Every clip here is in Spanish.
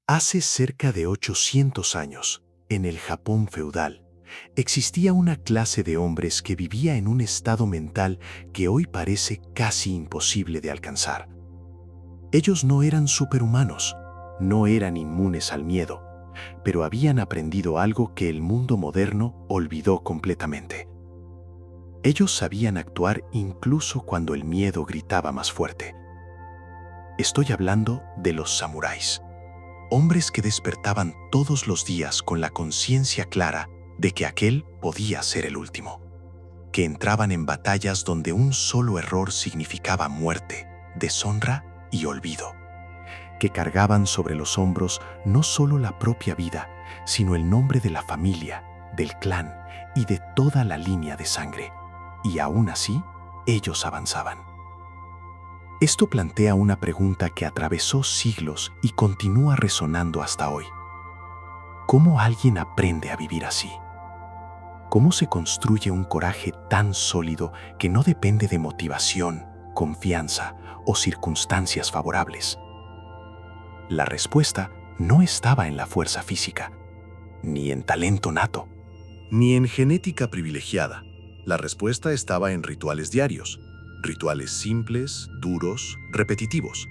Hace cerca de 800 años, en el Japón feudal, existía una clase de hombres que vivía en un estado mental que hoy parece casi imposible de alcanzar. Ellos no eran superhumanos, no eran inmunes al miedo, pero habían aprendido algo que el mundo moderno olvidó completamente. Ellos sabían actuar incluso cuando el miedo gritaba más fuerte. Estoy hablando de los samuráis. Hombres que despertaban todos los días con la conciencia clara de que aquel podía ser el último, que entraban en batallas donde un solo error significaba muerte, deshonra y olvido, que cargaban sobre los hombros no solo la propia vida, sino el nombre de la familia, del clan y de toda la línea de sangre. Y aún así, ellos avanzaban. Esto plantea una pregunta que atravesó siglos y continúa resonando hasta hoy. ¿Cómo alguien aprende a vivir así? ¿Cómo se construye un coraje tan sólido que no depende de motivación, confianza o circunstancias favorables? La respuesta no estaba en la fuerza física, ni en talento nato, Ni en genética privilegiada. La respuesta estaba en rituales diarios. Rituales simples, duros, repetitivos.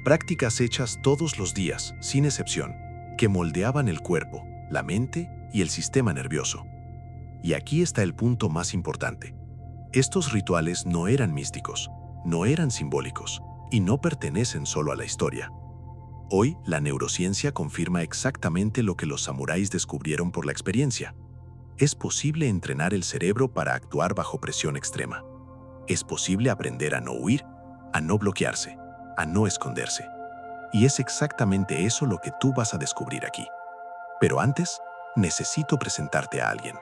Prácticas hechas todos los días, sin excepción, que moldeaban el cuerpo, la mente y el sistema nervioso. Y aquí está el punto más importante. Estos rituales no eran místicos, no eran simbólicos y no pertenecen solo a la historia. Hoy, la neurociencia confirma exactamente lo que los samuráis descubrieron por la experiencia. Es posible entrenar el cerebro para actuar bajo presión extrema. Es posible aprender a no huir, a no bloquearse, a no esconderse. Y es exactamente eso lo que tú vas a descubrir aquí. Pero antes, necesito presentarte a alguien.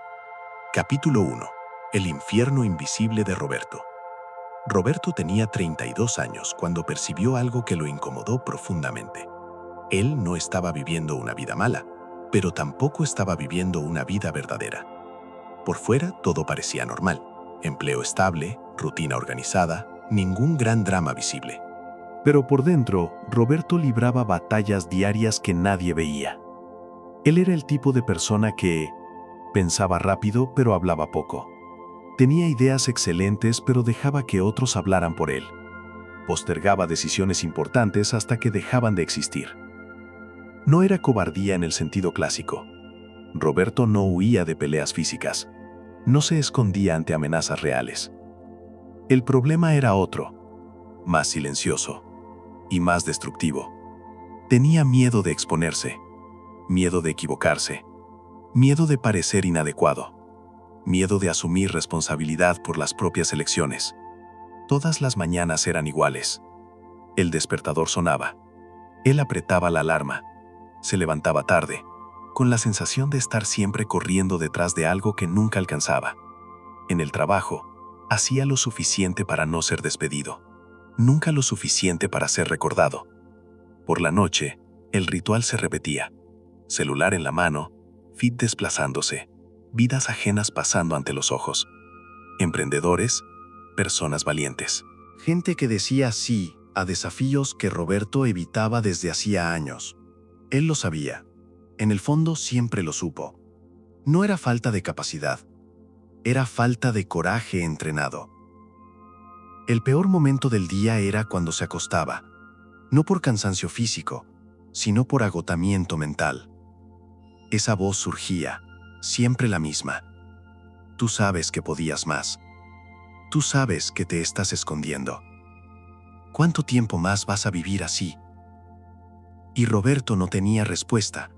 Capítulo 1. El infierno invisible de Roberto. Roberto tenía 32 años cuando percibió algo que lo incomodó profundamente. Él no estaba viviendo una vida mala, pero tampoco estaba viviendo una vida verdadera. Por fuera todo parecía normal. Empleo estable, rutina organizada, ningún gran drama visible. Pero por dentro, Roberto libraba batallas diarias que nadie veía. Él era el tipo de persona que pensaba rápido pero hablaba poco. Tenía ideas excelentes pero dejaba que otros hablaran por él. Postergaba decisiones importantes hasta que dejaban de existir. No era cobardía en el sentido clásico. Roberto no huía de peleas físicas. No se escondía ante amenazas reales. El problema era otro, más silencioso y más destructivo. Tenía miedo de exponerse, miedo de equivocarse, miedo de parecer inadecuado, miedo de asumir responsabilidad por las propias elecciones. Todas las mañanas eran iguales. El despertador sonaba. Él apretaba la alarma. Se levantaba tarde, con la sensación de estar siempre corriendo detrás de algo que nunca alcanzaba. En el trabajo, hacía lo suficiente para no ser despedido, nunca lo suficiente para ser recordado. Por la noche, el ritual se repetía. Celular en la mano, feed desplazándose, vidas ajenas pasando ante los ojos. Emprendedores, personas valientes. Gente que decía sí a desafíos que Roberto evitaba desde hacía años. Él lo sabía. En el fondo siempre lo supo. No era falta de capacidad. Era falta de coraje entrenado. El peor momento del día era cuando se acostaba, no por cansancio físico, sino por agotamiento mental. Esa voz surgía, siempre la misma. Tú sabes que podías más. Tú sabes que te estás escondiendo. ¿Cuánto tiempo más vas a vivir así? Y Roberto no tenía respuesta.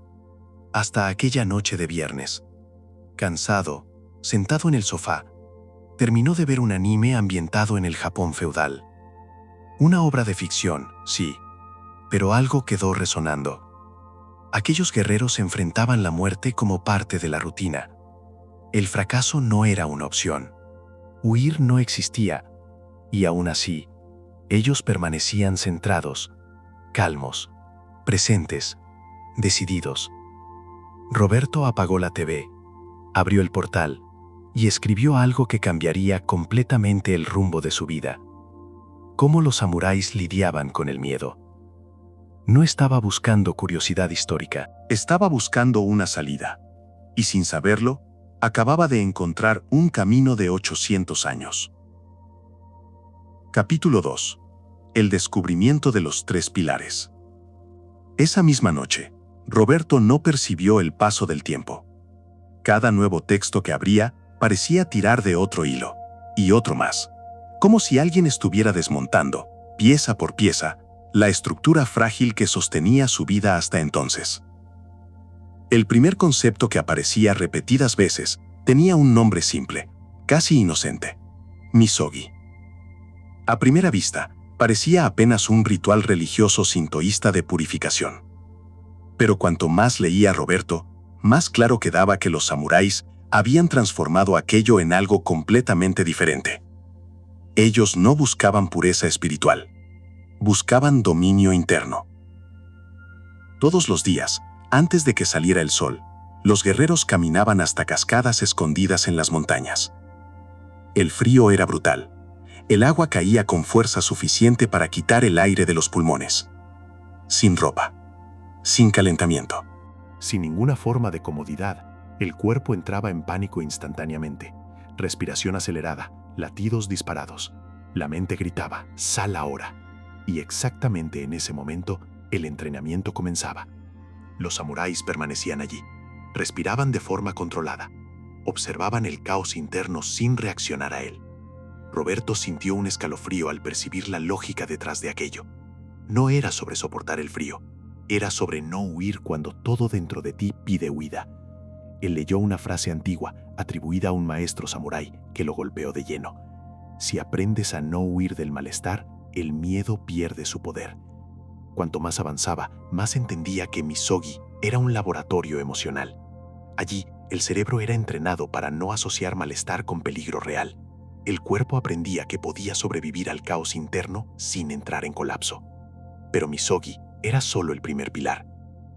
Hasta aquella noche de viernes. Cansado, sentado en el sofá, terminó de ver un anime ambientado en el Japón feudal. Una obra de ficción, sí, pero algo quedó resonando. Aquellos guerreros enfrentaban la muerte como parte de la rutina. El fracaso no era una opción. Huir no existía, y aún así, ellos permanecían centrados, calmos, presentes, decididos. Roberto apagó la TV, abrió el portal y escribió algo que cambiaría completamente el rumbo de su vida. Cómo los samuráis lidiaban con el miedo. No estaba buscando curiosidad histórica. Estaba buscando una salida. Y sin saberlo, acababa de encontrar un camino de 800 años. Capítulo 2. El descubrimiento de los 3 pilares. Esa misma noche, Roberto no percibió el paso del tiempo. Cada nuevo texto que abría parecía tirar de otro hilo, y otro más, como si alguien estuviera desmontando, pieza por pieza, la estructura frágil que sostenía su vida hasta entonces. El primer concepto que aparecía repetidas veces tenía un nombre simple, casi inocente: misogi. A primera vista, parecía apenas un ritual religioso sintoísta de purificación. Pero cuanto más leía Roberto, más claro quedaba que los samuráis habían transformado aquello en algo completamente diferente. Ellos no buscaban pureza espiritual, buscaban dominio interno. Todos los días, antes de que saliera el sol, los guerreros caminaban hasta cascadas escondidas en las montañas. El frío era brutal. El agua caía con fuerza suficiente para quitar el aire de los pulmones. Sin ropa, sin calentamiento. Sin ninguna forma de comodidad, el cuerpo entraba en pánico instantáneamente. Respiración acelerada, latidos disparados. La mente gritaba: «Sal ahora». Y exactamente en ese momento, el entrenamiento comenzaba. Los samuráis permanecían allí. Respiraban de forma controlada. Observaban el caos interno sin reaccionar a él. Roberto sintió un escalofrío al percibir la lógica detrás de aquello. No era sobre soportar el frío. Era sobre no huir cuando todo dentro de ti pide huida. Él leyó una frase antigua atribuida a un maestro samurái que lo golpeó de lleno. Si aprendes a no huir del malestar, el miedo pierde su poder. Cuanto más avanzaba, más entendía que misogi era un laboratorio emocional. Allí, el cerebro era entrenado para no asociar malestar con peligro real. El cuerpo aprendía que podía sobrevivir al caos interno sin entrar en colapso. Pero misogi era solo el primer pilar.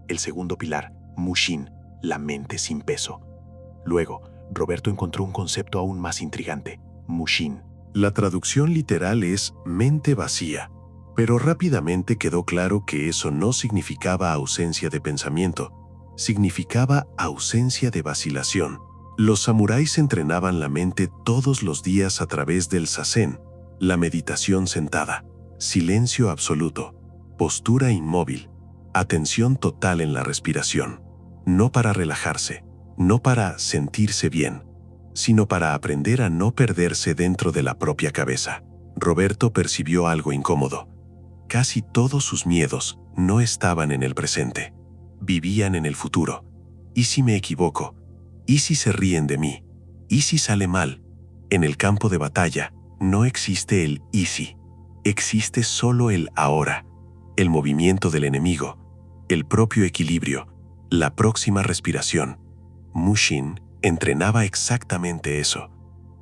El segundo pilar, mushin, la mente sin peso. Luego, Roberto encontró un concepto aún más intrigante: mushin. La traducción literal es mente vacía, pero rápidamente quedó claro que eso no significaba ausencia de pensamiento, significaba ausencia de vacilación. Los samuráis entrenaban la mente todos los días a través del zazen, la meditación sentada, silencio absoluto, postura inmóvil, atención total en la respiración, no para relajarse, no para sentirse bien, sino para aprender a no perderse dentro de la propia cabeza. Roberto percibió algo incómodo. Casi todos sus miedos no estaban en el presente, vivían en el futuro. ¿Y si me equivoco? ¿Y si se ríen de mí? ¿Y si sale mal? En el campo de batalla no existe el «y si», existe solo el ahora, el movimiento del enemigo, el propio equilibrio, la próxima respiración. Mushin entrenaba exactamente eso,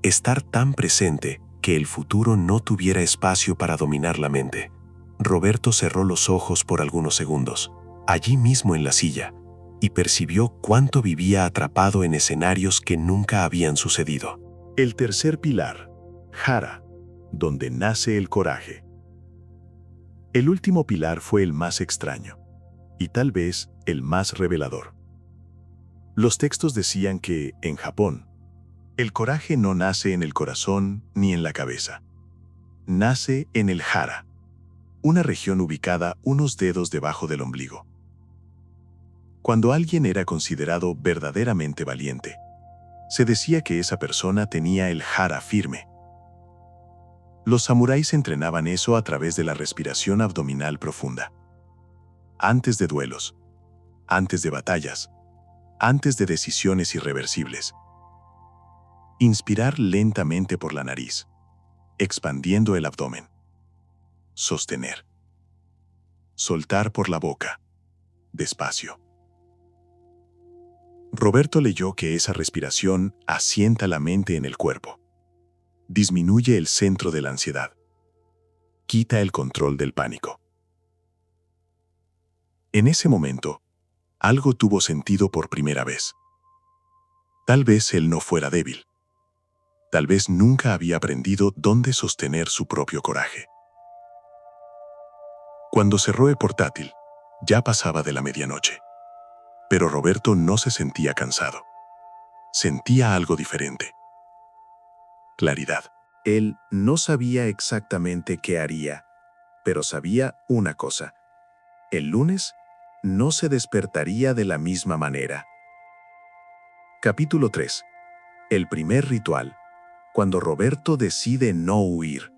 estar tan presente que el futuro no tuviera espacio para dominar la mente. Roberto cerró los ojos por algunos segundos, allí mismo en la silla, y percibió cuánto vivía atrapado en escenarios que nunca habían sucedido. El tercer pilar, Hara, donde nace el coraje. El último pilar fue el más extraño, y tal vez el más revelador. Los textos decían que, en Japón, el coraje no nace en el corazón ni en la cabeza. Nace en el Hara, una región ubicada unos dedos debajo del ombligo. Cuando alguien era considerado verdaderamente valiente, se decía que esa persona tenía el Hara firme. Los samuráis entrenaban eso a través de la respiración abdominal profunda. Antes de duelos, antes de batallas, antes de decisiones irreversibles. Inspirar lentamente por la nariz, expandiendo el abdomen. Sostener. Soltar por la boca, despacio. Roberto leyó que esa respiración asienta la mente en el cuerpo. Disminuye el centro de la ansiedad. Quita el control del pánico. En ese momento, algo tuvo sentido por primera vez. Tal vez él no fuera débil. Tal vez nunca había aprendido dónde sostener su propio coraje. Cuando cerró el portátil, Ya pasaba de la medianoche, pero Roberto no se sentía cansado. Sentía algo diferente. Claridad. Él no sabía exactamente qué haría, pero sabía una cosa. El lunes no se despertaría de la misma manera. Capítulo 3. El primer ritual. Cuando Roberto decide no huir.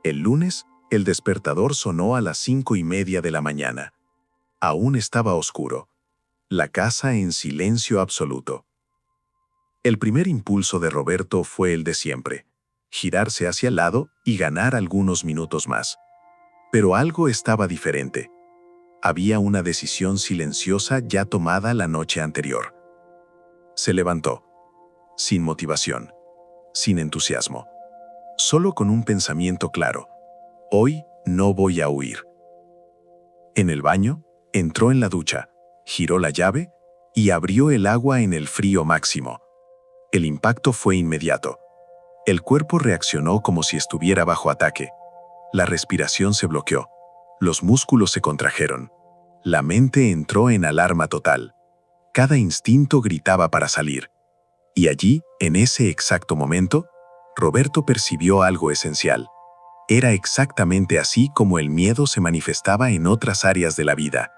El lunes, el despertador sonó a las 5:30 de la mañana. Aún estaba oscuro. La casa en silencio absoluto. El primer impulso de Roberto fue el de siempre: girarse hacia el lado y ganar algunos minutos más. Pero algo estaba diferente. Había una decisión silenciosa ya tomada la noche anterior. Se levantó, sin motivación, sin entusiasmo, solo con un pensamiento claro: hoy no voy a huir. En el baño, entró en la ducha, giró la llave y abrió el agua en el frío máximo. El impacto fue inmediato. El cuerpo reaccionó como si estuviera bajo ataque. La respiración se bloqueó. Los músculos se contrajeron. La mente entró en alarma total. Cada instinto gritaba para salir. Y allí, en ese exacto momento, Roberto percibió algo esencial. Era exactamente así como el miedo se manifestaba en otras áreas de la vida.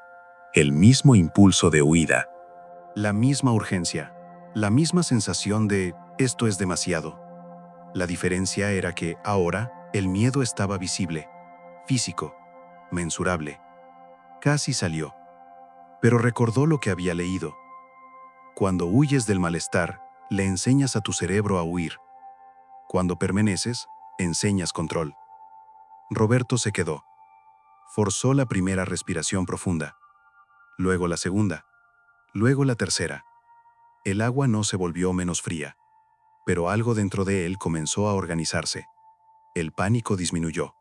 El mismo impulso de huida. La misma urgencia. La misma sensación de «esto es demasiado». La diferencia era que, ahora, el miedo estaba visible, físico, mensurable. Casi salió. Pero recordó lo que había leído. Cuando huyes del malestar, le enseñas a tu cerebro a huir. Cuando permaneces, enseñas control. Roberto se quedó. Forzó la primera respiración profunda. Luego la segunda. Luego la tercera. El agua no se volvió menos fría. Pero algo dentro de él comenzó a organizarse. El pánico disminuyó.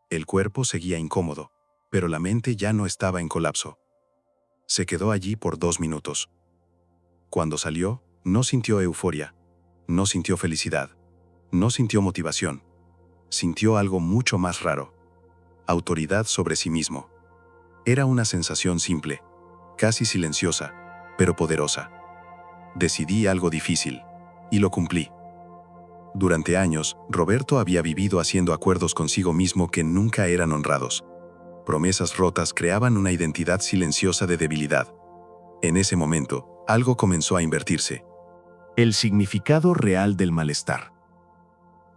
El cuerpo seguía incómodo, pero la mente ya no estaba en colapso. Se quedó allí por 2 minutos. Cuando salió, no sintió euforia, no sintió felicidad, no sintió motivación. Sintió algo mucho más raro: autoridad sobre sí mismo. Era una sensación simple, casi silenciosa, pero poderosa. Decidí algo difícil, y lo cumplí. Durante años, Roberto había vivido haciendo acuerdos consigo mismo que nunca eran honrados. Promesas rotas creaban una identidad silenciosa de debilidad. En ese momento, algo comenzó a invertirse. El significado real del malestar.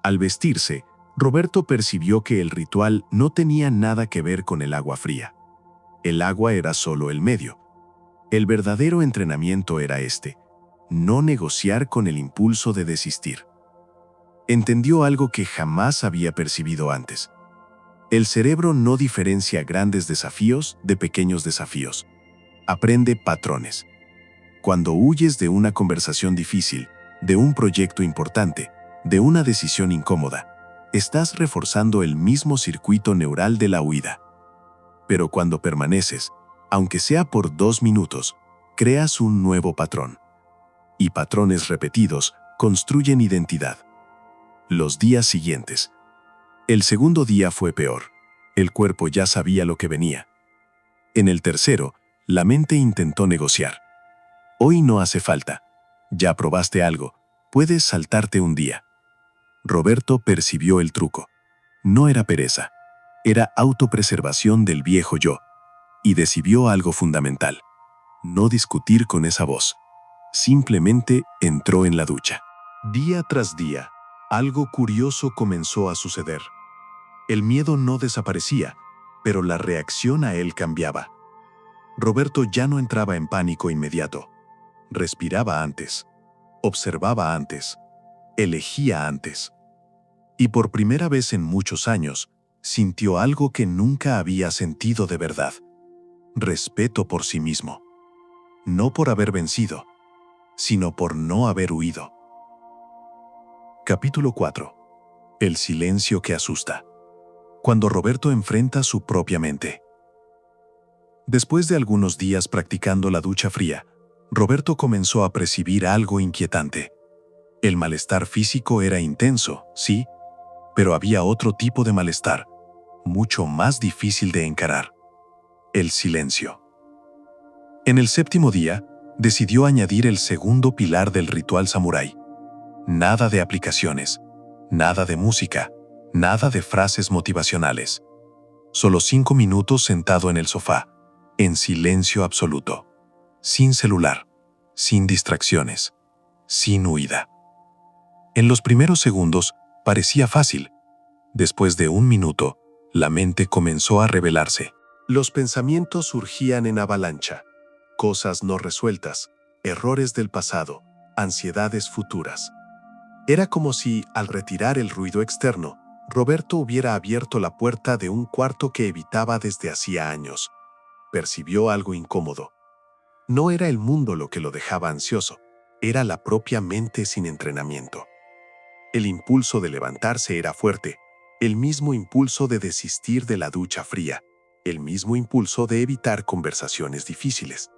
Al vestirse, Roberto percibió que el ritual no tenía nada que ver con el agua fría. El agua era solo el medio. El verdadero entrenamiento era este: no negociar con el impulso de desistir. Entendió algo que jamás había percibido antes. El cerebro no diferencia grandes desafíos de pequeños desafíos. Aprende patrones. Cuando huyes de una conversación difícil, de un proyecto importante, de una decisión incómoda, estás reforzando el mismo circuito neural de la huida. Pero cuando permaneces, aunque sea por 2 minutos, creas un nuevo patrón. Y patrones repetidos construyen identidad. Los días siguientes. El segundo día fue peor. El cuerpo ya sabía lo que venía. En el tercero, la mente intentó negociar. Hoy no hace falta. Ya probaste algo. Puedes saltarte un día. Roberto percibió el truco. No era pereza. Era autopreservación del viejo yo. Y decidió algo fundamental: no discutir con esa voz. Simplemente entró en la ducha. Día tras día, algo curioso comenzó a suceder. El miedo no desaparecía, pero la reacción a él cambiaba. Roberto ya no entraba en pánico inmediato. Respiraba antes, observaba antes, elegía antes. Y por primera vez en muchos años, sintió algo que nunca había sentido de verdad: respeto por sí mismo. No por haber vencido, sino por no haber huido. Capítulo 4. El silencio que asusta. Cuando Roberto enfrenta su propia mente. Después de algunos días practicando la ducha fría, Roberto comenzó a percibir algo inquietante. El malestar físico era intenso, sí, pero había otro tipo de malestar, mucho más difícil de encarar. el silencio. En el séptimo día, decidió añadir el segundo pilar del ritual samurái. Nada de aplicaciones, nada de música, nada de frases motivacionales. Solo 5 minutos sentado en el sofá, en silencio absoluto, sin celular, sin distracciones, sin huida. En los primeros segundos parecía fácil. Después de 1 minuto, la mente comenzó a rebelarse. Los pensamientos surgían en avalancha. Cosas no resueltas, errores del pasado, ansiedades futuras. Era como si, al retirar el ruido externo, Roberto hubiera abierto la puerta de un cuarto que evitaba desde hacía años. Percibió algo incómodo. No era el mundo lo que lo dejaba ansioso, era la propia mente sin entrenamiento. El impulso de levantarse era fuerte, el mismo impulso de desistir de la ducha fría, el mismo impulso de evitar conversaciones difíciles.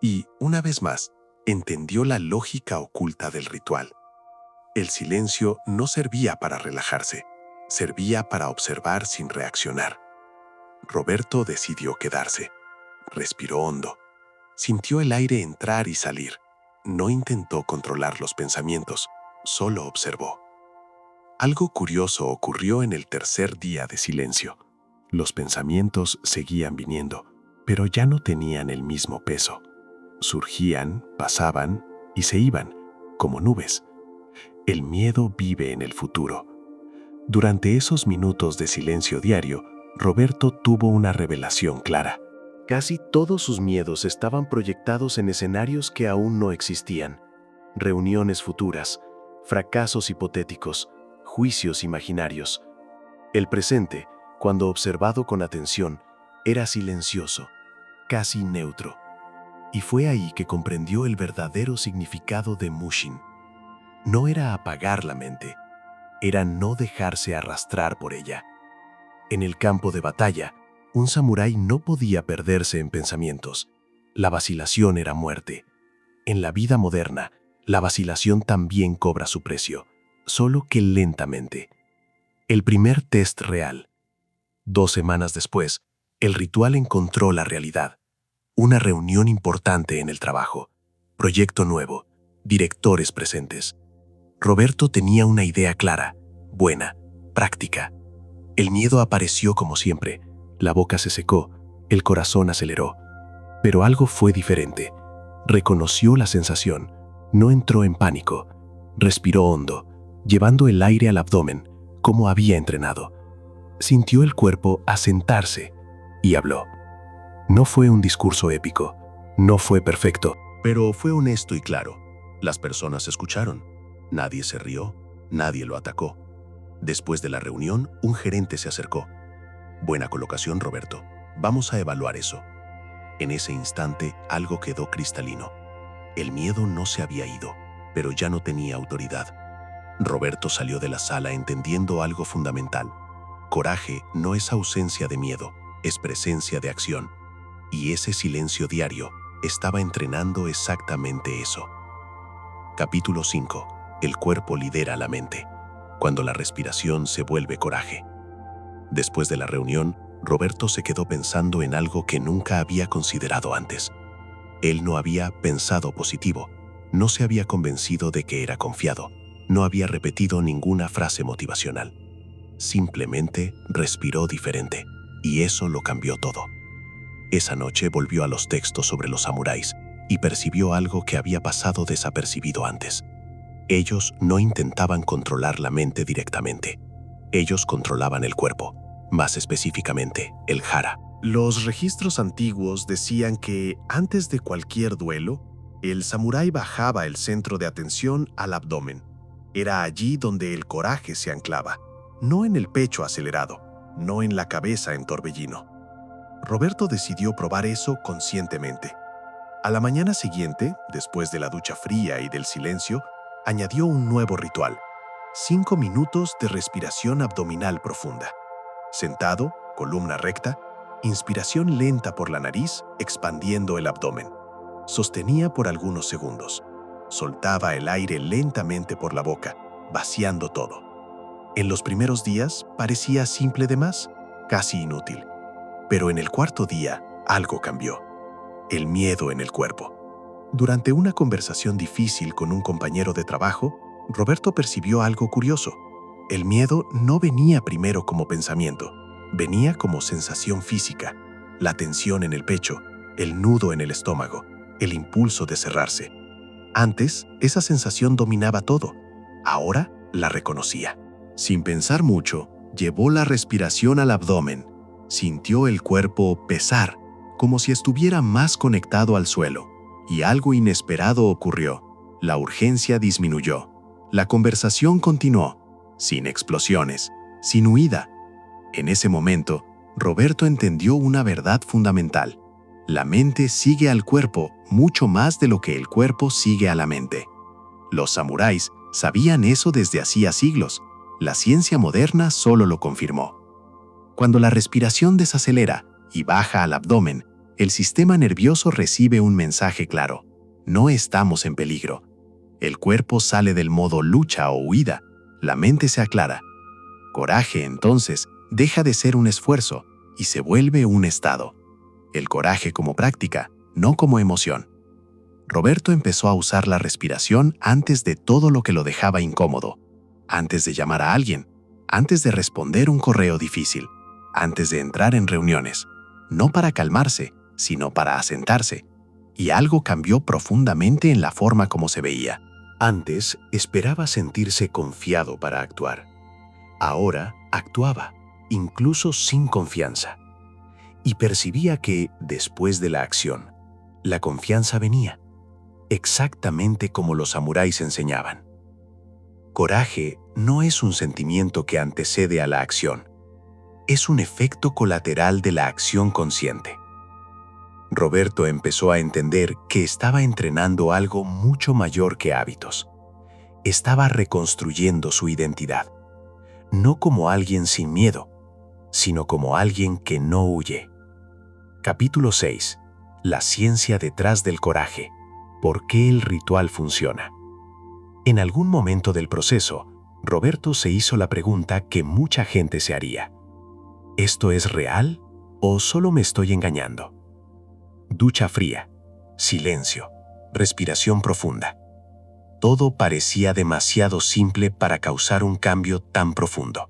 Y, una vez más, entendió la lógica oculta del ritual. El silencio no servía para relajarse, servía para observar sin reaccionar. Roberto decidió quedarse. Respiró hondo. Sintió el aire entrar y salir. No intentó controlar los pensamientos, solo observó. Algo curioso ocurrió en el tercer día de silencio. Los pensamientos seguían viniendo, pero ya no tenían el mismo peso. Surgían, pasaban y se iban, como nubes. El miedo vive en el futuro. Durante esos minutos de silencio diario, Roberto tuvo una revelación clara. Casi todos sus miedos estaban proyectados en escenarios que aún no existían. Reuniones futuras, fracasos hipotéticos, juicios imaginarios. El presente, cuando observado con atención, era silencioso, casi neutro. Y fue ahí que comprendió el verdadero significado de Mushin. No era apagar la mente, era no dejarse arrastrar por ella. En el campo de batalla, un samurái no podía perderse en pensamientos. La vacilación era muerte. En la vida moderna, la vacilación también cobra su precio, solo que lentamente. El primer test real. 2 semanas después, el ritual encontró la realidad. Una reunión importante en el trabajo. Proyecto nuevo. Directores presentes. Roberto tenía una idea clara, buena, práctica. El miedo apareció como siempre. La boca se secó, el corazón aceleró. Pero algo fue diferente. Reconoció la sensación. No entró en pánico. Respiró hondo, llevando el aire al abdomen, como había entrenado. Sintió el cuerpo asentarse y habló. No fue un discurso épico, no fue perfecto, Pero fue honesto y claro. Las personas escucharon. Nadie se rió, nadie lo atacó. Después de la reunión, un gerente se acercó. Buena colocación, Roberto. Vamos a evaluar eso. En ese instante, algo quedó cristalino. El miedo no se había ido, pero ya no tenía autoridad. Roberto salió de la sala entendiendo algo fundamental. Coraje no es ausencia de miedo, es presencia de acción. Y ese silencio diario estaba entrenando exactamente eso. Capítulo 5. El cuerpo lidera la mente. Cuando la respiración se vuelve coraje. Después de la reunión, Roberto se quedó pensando en algo que nunca había considerado antes. Él no había pensado positivo, no se había convencido de que era confiado, no había repetido ninguna frase motivacional. Simplemente respiró diferente, y eso lo cambió todo. Esa noche volvió a los textos sobre los samuráis y percibió algo que había pasado desapercibido antes. Ellos no intentaban controlar la mente directamente. Ellos controlaban el cuerpo, más específicamente, el hara. Los registros antiguos decían que, antes de cualquier duelo, el samurái bajaba el centro de atención al abdomen. Era allí donde el coraje se anclaba, no en el pecho acelerado, no en la cabeza en torbellino. Roberto decidió probar eso conscientemente. A la mañana siguiente, después de la ducha fría y del silencio, añadió un nuevo ritual: 5 minutos de respiración abdominal profunda. Sentado, columna recta, inspiración lenta por la nariz, expandiendo el abdomen. Sostenía por algunos segundos. Soltaba el aire lentamente por la boca, vaciando todo. En los primeros días parecía simple de más, casi inútil. Pero en el cuarto día, algo cambió. El miedo en el cuerpo. Durante una conversación difícil con un compañero de trabajo, Roberto percibió algo curioso. El miedo no venía primero como pensamiento, venía como sensación física, la tensión en el pecho, el nudo en el estómago, el impulso de cerrarse. Antes, esa sensación dominaba todo. Ahora la reconocía. Sin pensar mucho, llevó la respiración al abdomen. Sintió el cuerpo pesar, como si estuviera más conectado al suelo. Y algo inesperado ocurrió. La urgencia disminuyó. La conversación continuó, sin explosiones, sin huida. En ese momento, Roberto entendió una verdad fundamental. La mente sigue al cuerpo mucho más de lo que el cuerpo sigue a la mente. Los samuráis sabían eso desde hacía siglos. La ciencia moderna solo lo confirmó. Cuando la respiración desacelera y baja al abdomen, el sistema nervioso recibe un mensaje claro. No estamos en peligro. El cuerpo sale del modo lucha o huida. La mente se aclara. Coraje, entonces, deja de ser un esfuerzo y se vuelve un estado. El coraje como práctica, no como emoción. Roberto empezó a usar la respiración antes de todo lo que lo dejaba incómodo. Antes de llamar a alguien, antes de responder un correo difícil, antes de entrar en reuniones. No para calmarse, sino para asentarse. Y algo cambió profundamente en la forma como se veía. Antes esperaba sentirse confiado para actuar. Ahora actuaba, incluso sin confianza. Y percibía que, después de la acción, la confianza venía, exactamente como los samuráis enseñaban. Coraje no es un sentimiento que antecede a la acción. Es un efecto colateral de la acción consciente. Roberto empezó a entender que estaba entrenando algo mucho mayor que hábitos. Estaba reconstruyendo su identidad. No como alguien sin miedo, sino como alguien que no huye. Capítulo 6. La ciencia detrás del coraje. ¿Por qué el ritual funciona? En algún momento del proceso, Roberto se hizo la pregunta que mucha gente se haría. ¿Esto es real o solo me estoy engañando? Ducha fría, silencio, respiración profunda. Todo parecía demasiado simple para causar un cambio tan profundo.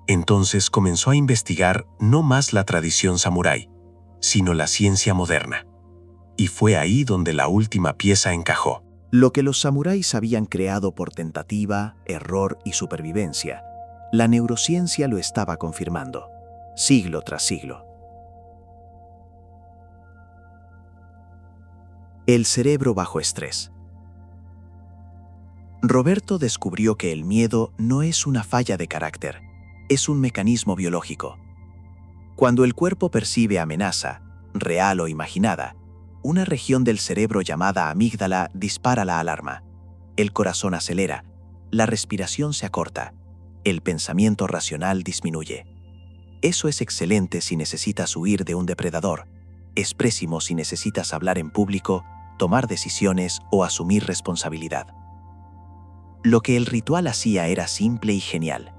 Entonces comenzó a investigar no más la tradición samurái, sino la ciencia moderna. Y fue ahí donde la última pieza encajó. Lo que los samuráis habían creado por tentativa, error y supervivencia, la neurociencia lo estaba confirmando, siglo tras siglo. El cerebro bajo estrés. Roberto descubrió que el miedo no es una falla de carácter, es un mecanismo biológico. Cuando el cuerpo percibe amenaza, real o imaginada, una región del cerebro llamada amígdala dispara la alarma. El corazón acelera, la respiración se acorta, el pensamiento racional disminuye. Eso es excelente si necesitas huir de un depredador. Es pésimo si necesitas hablar en público, tomar decisiones o asumir responsabilidad. Lo que el ritual hacía era simple y genial: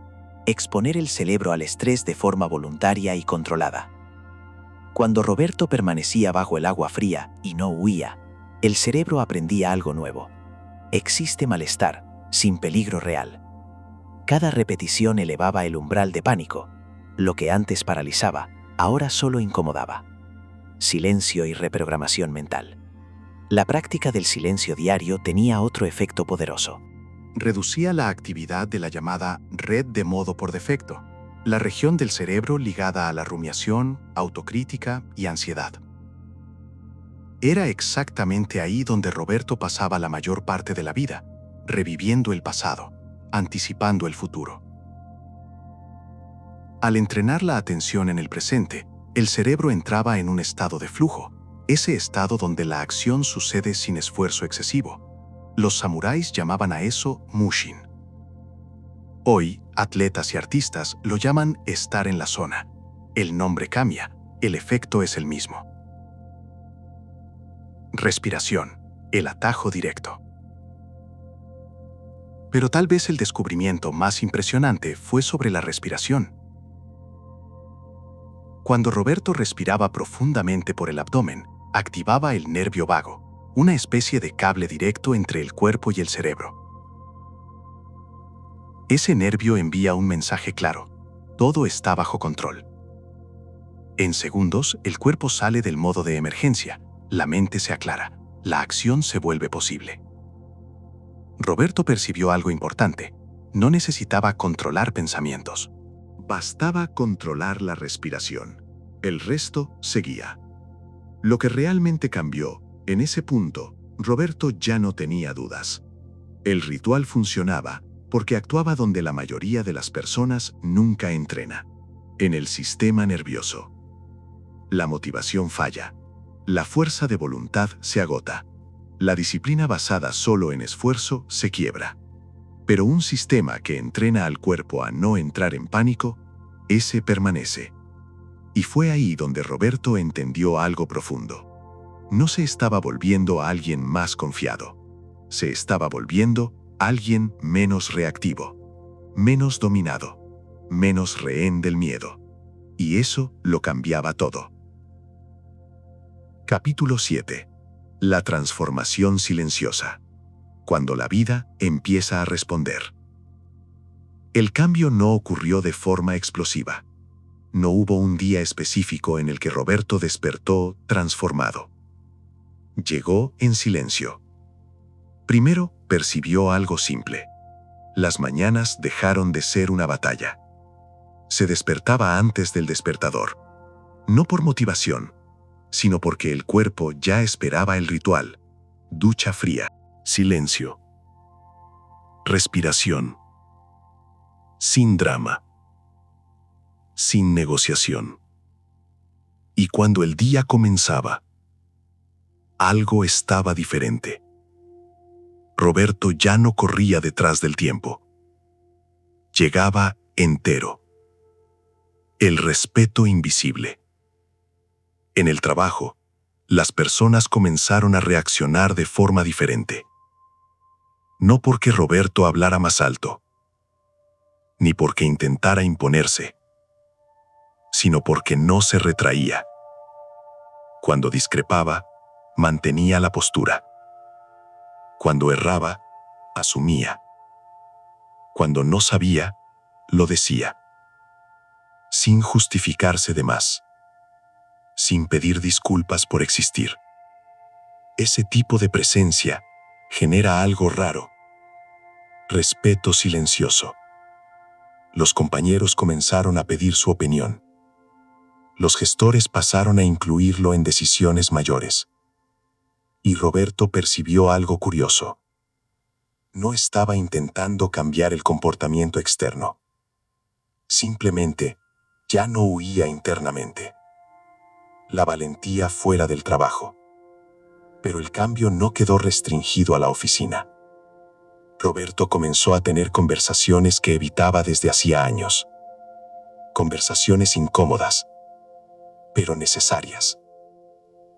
exponer el cerebro al estrés de forma voluntaria y controlada. Cuando Roberto permanecía bajo el agua fría y no huía, el cerebro aprendía algo nuevo. Existe malestar, sin peligro real. Cada repetición elevaba el umbral de pánico. Lo que antes paralizaba, ahora solo incomodaba. Silencio y reprogramación mental. La práctica del silencio diario tenía otro efecto poderoso. Reducía la actividad de la llamada red de modo por defecto, la región del cerebro ligada a la rumiación, autocrítica y ansiedad. Era exactamente ahí donde Roberto pasaba la mayor parte de la vida, reviviendo el pasado, anticipando el futuro. Al entrenar la atención en el presente, el cerebro entraba en un estado de flujo, ese estado donde la acción sucede sin esfuerzo excesivo. Los samuráis llamaban a eso mushin. Hoy, atletas y artistas lo llaman estar en la zona. El nombre cambia, el efecto es el mismo. Respiración, el atajo directo. Pero tal vez el descubrimiento más impresionante fue sobre la respiración. Cuando Roberto respiraba profundamente por el abdomen, activaba el nervio vago, una especie de cable directo entre el cuerpo y el cerebro. Ese nervio envía un mensaje claro: todo está bajo control. En segundos, el cuerpo sale del modo de emergencia, la mente se aclara, la acción se vuelve posible. Roberto percibió algo importante: no necesitaba controlar pensamientos. Bastaba controlar la respiración. El resto seguía. Lo que realmente cambió, en ese punto, Roberto ya no tenía dudas. El ritual funcionaba porque actuaba donde la mayoría de las personas nunca entrena: en el sistema nervioso. La motivación falla. La fuerza de voluntad se agota. La disciplina basada solo en esfuerzo se quiebra. Pero un sistema que entrena al cuerpo a no entrar en pánico, ese permanece. Y fue ahí donde Roberto entendió algo profundo. No se estaba volviendo a alguien más confiado. Se estaba volviendo alguien menos reactivo, menos dominado, menos rehén del miedo. Y eso lo cambiaba todo. Capítulo 7. La transformación silenciosa. Cuando la vida empieza a responder. El cambio no ocurrió de forma explosiva. No hubo un día específico en el que Roberto despertó transformado. Llegó en silencio. Primero, percibió algo simple. Las mañanas dejaron de ser una batalla. Se despertaba antes del despertador. No por motivación, sino porque el cuerpo ya esperaba el ritual. Ducha fría. Silencio. Respiración. Sin drama. Sin negociación. Y cuando el día comenzaba, algo estaba diferente. Roberto ya no corría detrás del tiempo. Llegaba entero. El respeto invisible. En el trabajo, las personas comenzaron a reaccionar de forma diferente. No porque Roberto hablara más alto, ni porque intentara imponerse, sino porque no se retraía. Cuando discrepaba, mantenía la postura. Cuando erraba, asumía. Cuando no sabía, lo decía. Sin justificarse de más. Sin pedir disculpas por existir. Ese tipo de presencia genera algo raro. Respeto silencioso. Los compañeros comenzaron a pedir su opinión. Los gestores pasaron a incluirlo en decisiones mayores. Y Roberto percibió algo curioso. No estaba intentando cambiar el comportamiento externo. Simplemente, ya no huía internamente. La valentía fuera del trabajo. Pero el cambio no quedó restringido a la oficina. Roberto comenzó a tener conversaciones que evitaba desde hacía años. Conversaciones incómodas, pero necesarias.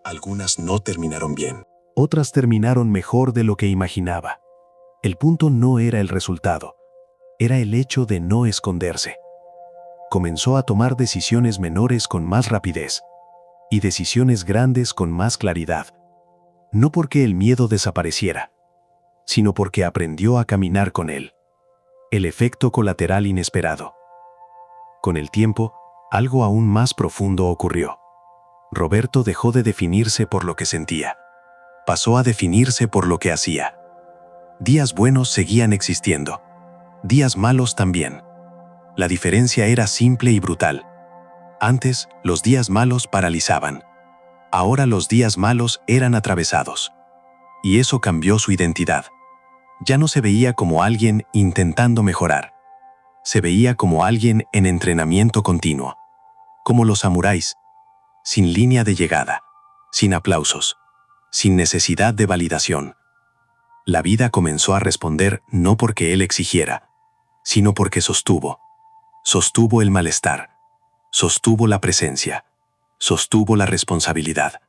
Algunas no terminaron bien. Otras terminaron mejor de lo que imaginaba. El punto no era el resultado, era el hecho de no esconderse. Comenzó a tomar decisiones menores con más rapidez y decisiones grandes con más claridad. No porque el miedo desapareciera, sino porque aprendió a caminar con él. El efecto colateral inesperado. Con el tiempo, algo aún más profundo ocurrió. Roberto dejó de definirse por lo que sentía. Pasó a definirse por lo que hacía. Días buenos seguían existiendo. Días malos también. La diferencia era simple y brutal. Antes, los días malos paralizaban. Ahora los días malos eran atravesados. Y eso cambió su identidad. Ya no se veía como alguien intentando mejorar. Se veía como alguien en entrenamiento continuo. Como los samuráis, sin línea de llegada, sin aplausos, sin necesidad de validación. La vida comenzó a responder no porque él exigiera, sino porque sostuvo. Sostuvo el malestar, sostuvo la presencia, sostuvo la responsabilidad.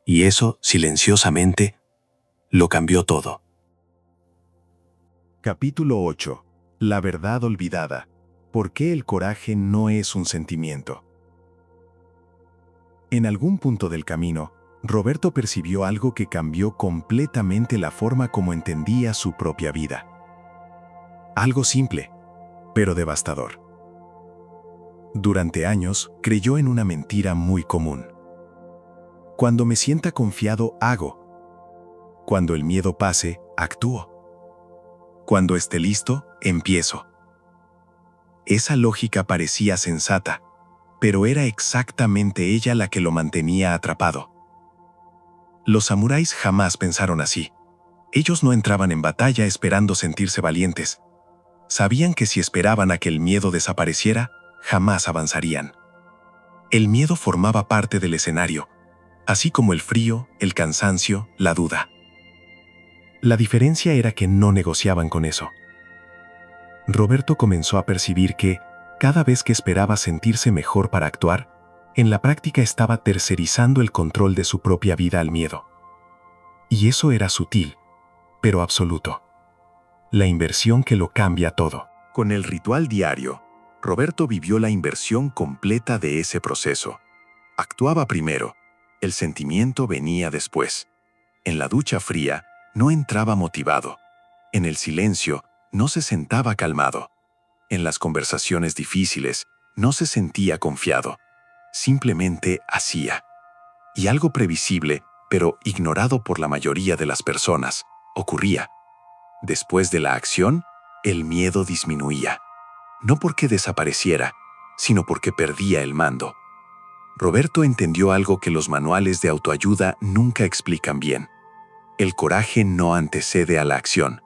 Y eso, silenciosamente, lo cambió todo. Capítulo 8. La verdad olvidada. ¿Por qué el coraje no es un sentimiento? En algún punto del camino, Roberto percibió algo que cambió completamente la forma como entendía su propia vida. Algo simple, pero devastador. Durante años, creyó en una mentira muy común. Cuando me sienta confiado, hago. Cuando el miedo pase, actúo. Cuando esté listo, empiezo. Esa lógica parecía sensata, pero era exactamente ella la que lo mantenía atrapado. Los samuráis jamás pensaron así. Ellos no entraban en batalla esperando sentirse valientes. Sabían que si esperaban a que el miedo desapareciera, jamás avanzarían. El miedo formaba parte del escenario, así como el frío, el cansancio, la duda. La diferencia era que no negociaban con eso. Roberto comenzó a percibir que, cada vez que esperaba sentirse mejor para actuar, en la práctica estaba tercerizando el control de su propia vida al miedo. Y eso era sutil, pero absoluto. La inversión que lo cambia todo. Con el ritual diario, Roberto vivió la inversión completa de ese proceso. Actuaba primero, el sentimiento venía después. En la ducha fría, no entraba motivado. En el silencio, no se sentaba calmado. En las conversaciones difíciles, no se sentía confiado. Simplemente hacía. Y algo previsible, pero ignorado por la mayoría de las personas, ocurría. Después de la acción, el miedo disminuía. No porque desapareciera, sino porque perdía el mando. Roberto entendió algo que los manuales de autoayuda nunca explican bien. El coraje no antecede a la acción.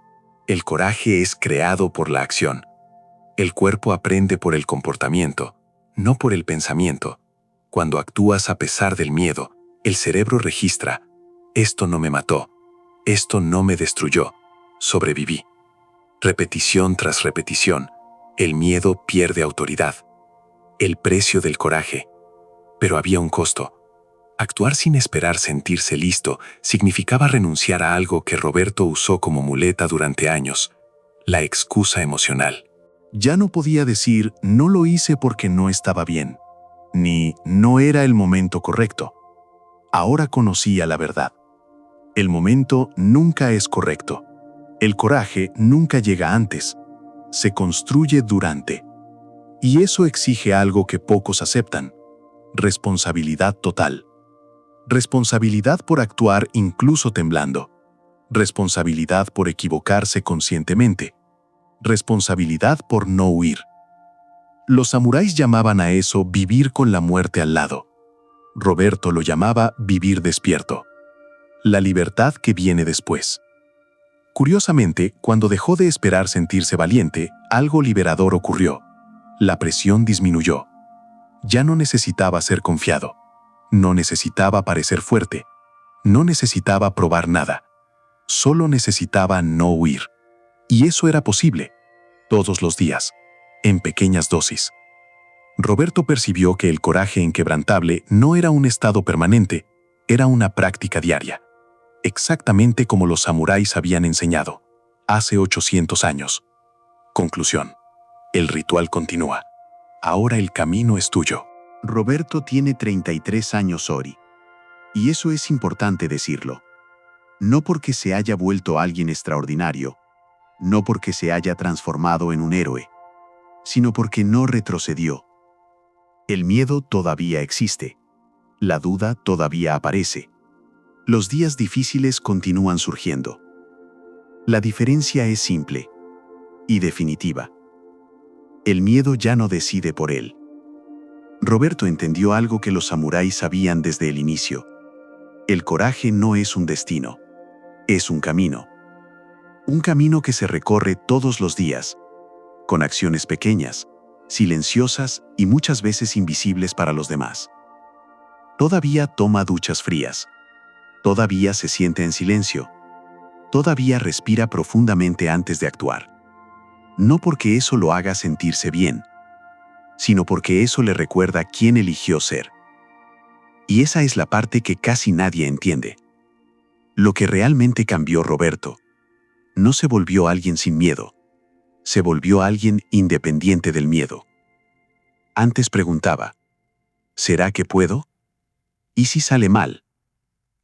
El coraje es creado por la acción. El cuerpo aprende por el comportamiento, no por el pensamiento. Cuando actúas a pesar del miedo, el cerebro registra: esto no me mató, esto no me destruyó, sobreviví. Repetición tras repetición, el miedo pierde autoridad. El precio del coraje. Pero había un costo. Actuar sin esperar sentirse listo significaba renunciar a algo que Roberto usó como muleta durante años: la excusa emocional. Ya no podía decir no lo hice porque no estaba bien, ni no era el momento correcto. Ahora conocía la verdad. El momento nunca es correcto. El coraje nunca llega antes. Se construye durante. Y eso exige algo que pocos aceptan: responsabilidad total. Responsabilidad por actuar incluso temblando. Responsabilidad por equivocarse conscientemente. Responsabilidad por no huir. Los samuráis llamaban a eso vivir con la muerte al lado. Roberto lo llamaba vivir despierto. La libertad que viene después. Curiosamente, cuando dejó de esperar sentirse valiente, algo liberador ocurrió. La presión disminuyó. Ya no necesitaba ser confiado. No necesitaba parecer fuerte. No necesitaba probar nada. Solo necesitaba no huir. Y eso era posible. Todos los días. En pequeñas dosis. Roberto percibió que el coraje inquebrantable no era un estado permanente, era una práctica diaria. Exactamente como los samuráis habían enseñado, hace 800 años. Conclusión. El ritual continúa. Ahora el camino es tuyo. Roberto tiene 33 años hoy. Y eso es importante decirlo. No porque se haya vuelto alguien extraordinario, no porque se haya transformado en un héroe, sino porque no retrocedió. El miedo todavía existe. La duda todavía aparece. Los días difíciles continúan surgiendo. La diferencia es simple y definitiva. El miedo ya no decide por él. Roberto entendió algo que los samuráis sabían desde el inicio. El coraje no es un destino, es un camino. Un camino que se recorre todos los días, con acciones pequeñas, silenciosas y muchas veces invisibles para los demás. Todavía toma duchas frías. Todavía se siente en silencio. Todavía respira profundamente antes de actuar. No porque eso lo haga sentirse bien, sino porque eso le recuerda quién eligió ser. Y esa es la parte que casi nadie entiende. Lo que realmente cambió Roberto. No se volvió alguien sin miedo. Se volvió alguien independiente del miedo. Antes preguntaba: ¿será que puedo? ¿Y si sale mal?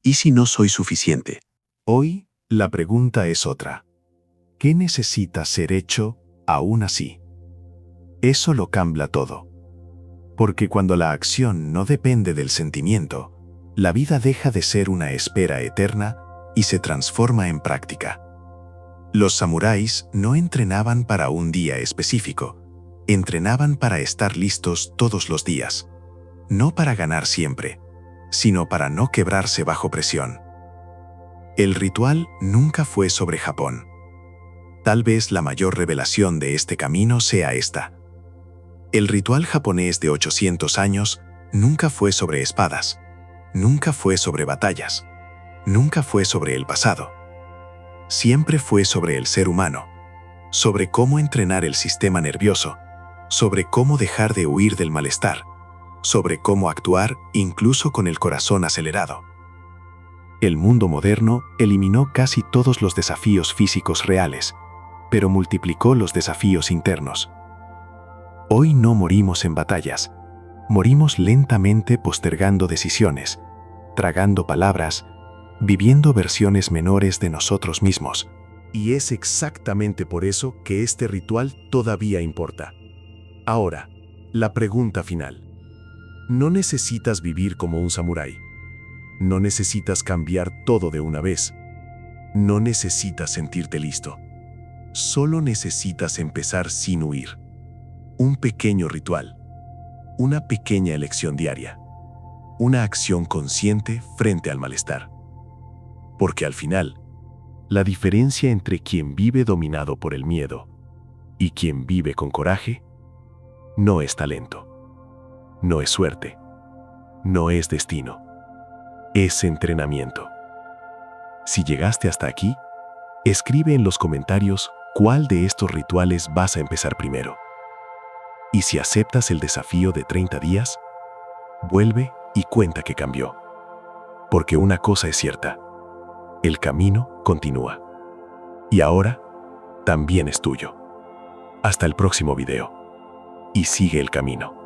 ¿Y si no soy suficiente? Hoy, la pregunta es otra. ¿Qué necesita ser hecho aún así? Eso lo cambia todo. Porque cuando la acción no depende del sentimiento, la vida deja de ser una espera eterna y se transforma en práctica. Los samuráis no entrenaban para un día específico, entrenaban para estar listos todos los días, no para ganar siempre, sino para no quebrarse bajo presión. El ritual nunca fue sobre Japón. Tal vez la mayor revelación de este camino sea esta. El ritual japonés de 800 años nunca fue sobre espadas, nunca fue sobre batallas, nunca fue sobre el pasado. Siempre fue sobre el ser humano, sobre cómo entrenar el sistema nervioso, sobre cómo dejar de huir del malestar, sobre cómo actuar incluso con el corazón acelerado. El mundo moderno eliminó casi todos los desafíos físicos reales, pero multiplicó los desafíos internos. Hoy no morimos en batallas, morimos lentamente postergando decisiones, tragando palabras, viviendo versiones menores de nosotros mismos. Y es exactamente por eso que este ritual todavía importa. Ahora, la pregunta final. No necesitas vivir como un samurái. No necesitas cambiar todo de una vez. No necesitas sentirte listo. Solo necesitas empezar sin huir. Un pequeño ritual. Una pequeña elección diaria. Una acción consciente frente al malestar. Porque al final, la diferencia entre quien vive dominado por el miedo y quien vive con coraje no es talento, no es suerte, no es destino, es entrenamiento. Si llegaste hasta aquí, escribe en los comentarios cuál de estos rituales vas a empezar primero. Y si aceptas el desafío de 30 días, vuelve y cuenta que cambió. Porque una cosa es cierta, el camino continúa. Y ahora, también es tuyo. Hasta el próximo video. Y sigue el camino.